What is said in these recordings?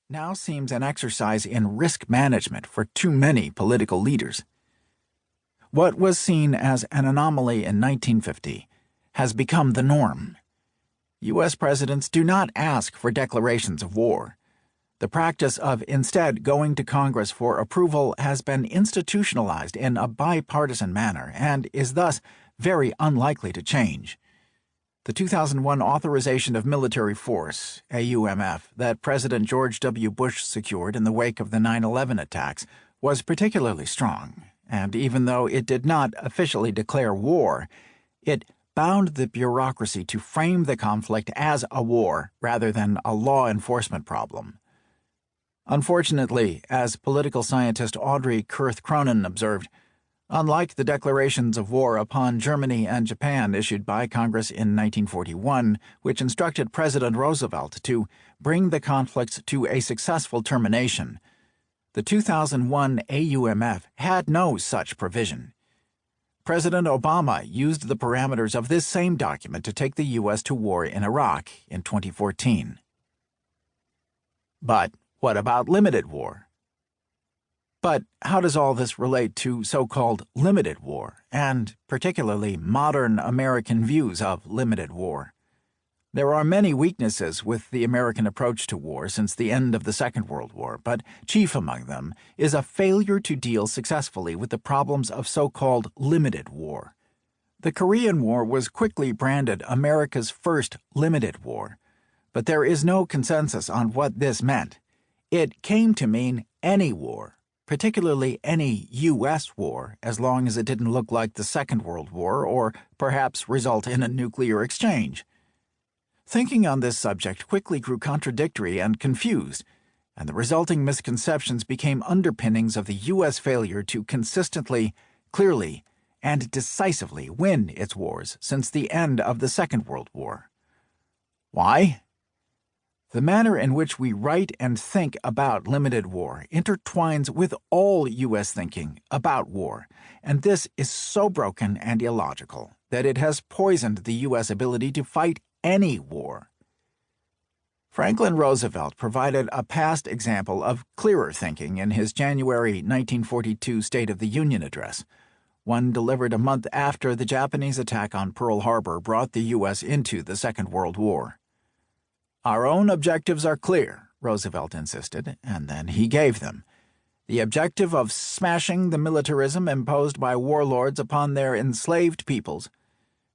now seems an exercise in risk management for too many political leaders. What was seen as an anomaly in 1950 has become the norm. U.S. presidents do not ask for declarations of war. The practice of instead going to Congress for approval has been institutionalized in a bipartisan manner and is thus very unlikely to change. The 2001 Authorization of Military Force, AUMF, that President George W. Bush secured in the wake of the 9/11 attacks was particularly strong, and even though it did not officially declare war, it bound the bureaucracy to frame the conflict as a war rather than a law enforcement problem. Unfortunately, as political scientist Audrey Kurth-Cronin observed, unlike the declarations of war upon Germany and Japan issued by Congress in 1941, which instructed President Roosevelt to bring the conflicts to a successful termination, the 2001 AUMF had no such provision. President Obama used the parameters of this same document to take the U.S. to war in Iraq in 2014. But what about limited war? But how does all this relate to so-called limited war, and particularly modern American views of limited war? There are many weaknesses with the American approach to war since the end of the Second World War, but chief among them is a failure to deal successfully with the problems of so-called limited war. The Korean War was quickly branded America's first limited war, but there is no consensus on what this meant. It came to mean any war, particularly any U.S. war, as long as it didn't look like the Second World War or perhaps result in a nuclear exchange. Thinking on this subject quickly grew contradictory and confused, and the resulting misconceptions became underpinnings of the U.S. failure to consistently, clearly, and decisively win its wars since the end of the Second World War. Why? The manner in which we write and think about limited war intertwines with all U.S. thinking about war, and this is so broken and illogical that it has poisoned the U.S. ability to fight any war. Franklin Roosevelt provided a past example of clearer thinking in his January 1942 State of the Union address, one delivered a month after the Japanese attack on Pearl Harbor brought the U.S. into the Second World War. Our own objectives are clear, Roosevelt insisted, and then he gave them. The objective of smashing the militarism imposed by warlords upon their enslaved peoples,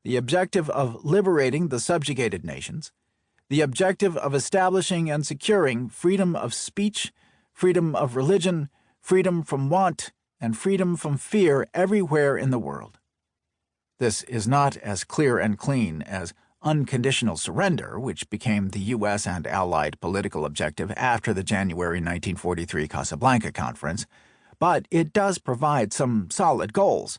the objective of liberating the subjugated nations, the objective of establishing and securing freedom of speech, freedom of religion, freedom from want, and freedom from fear everywhere in the world. This is not as clear and clean as unconditional surrender, which became the U.S. and Allied political objective after the January 1943 Casablanca Conference, but it does provide some solid goals.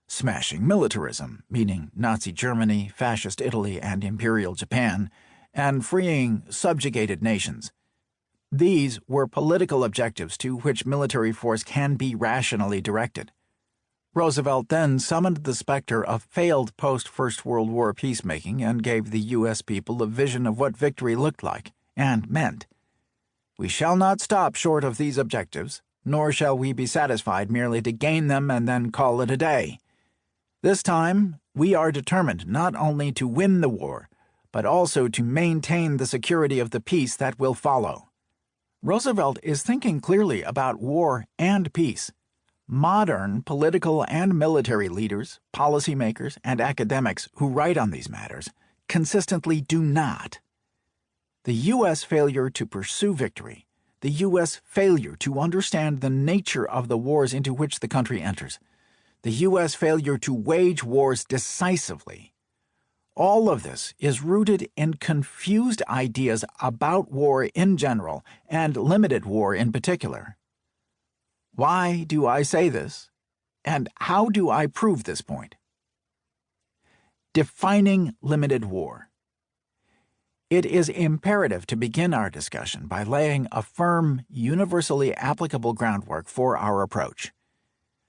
Smashing militarism, meaning Nazi Germany, Fascist Italy, and Imperial Japan, and freeing subjugated nations. These were political objectives to which military force can be rationally directed. Roosevelt then summoned the specter of failed post-First World War peacemaking and gave the U.S. people a vision of what victory looked like and meant. We shall not stop short of these objectives, nor shall we be satisfied merely to gain them and then call it a day. This time, we are determined not only to win the war, but also to maintain the security of the peace that will follow. Roosevelt is thinking clearly about war and peace. Modern political and military leaders, policymakers, and academics who write on these matters consistently do not. The U.S. failure to pursue victory, the U.S. failure to understand the nature of the wars into which the country enters, the U.S. failure to wage wars decisively, all of this is rooted in confused ideas about war in general and limited war in particular. Why do I say this? And how do I prove this point? Defining limited war. It is imperative to begin our discussion by laying a firm, universally applicable groundwork for our approach.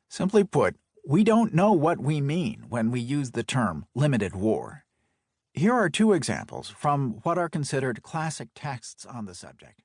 Simply put, we don't know what we mean when we use the term limited war. Here are two examples from what are considered classic texts on the subject.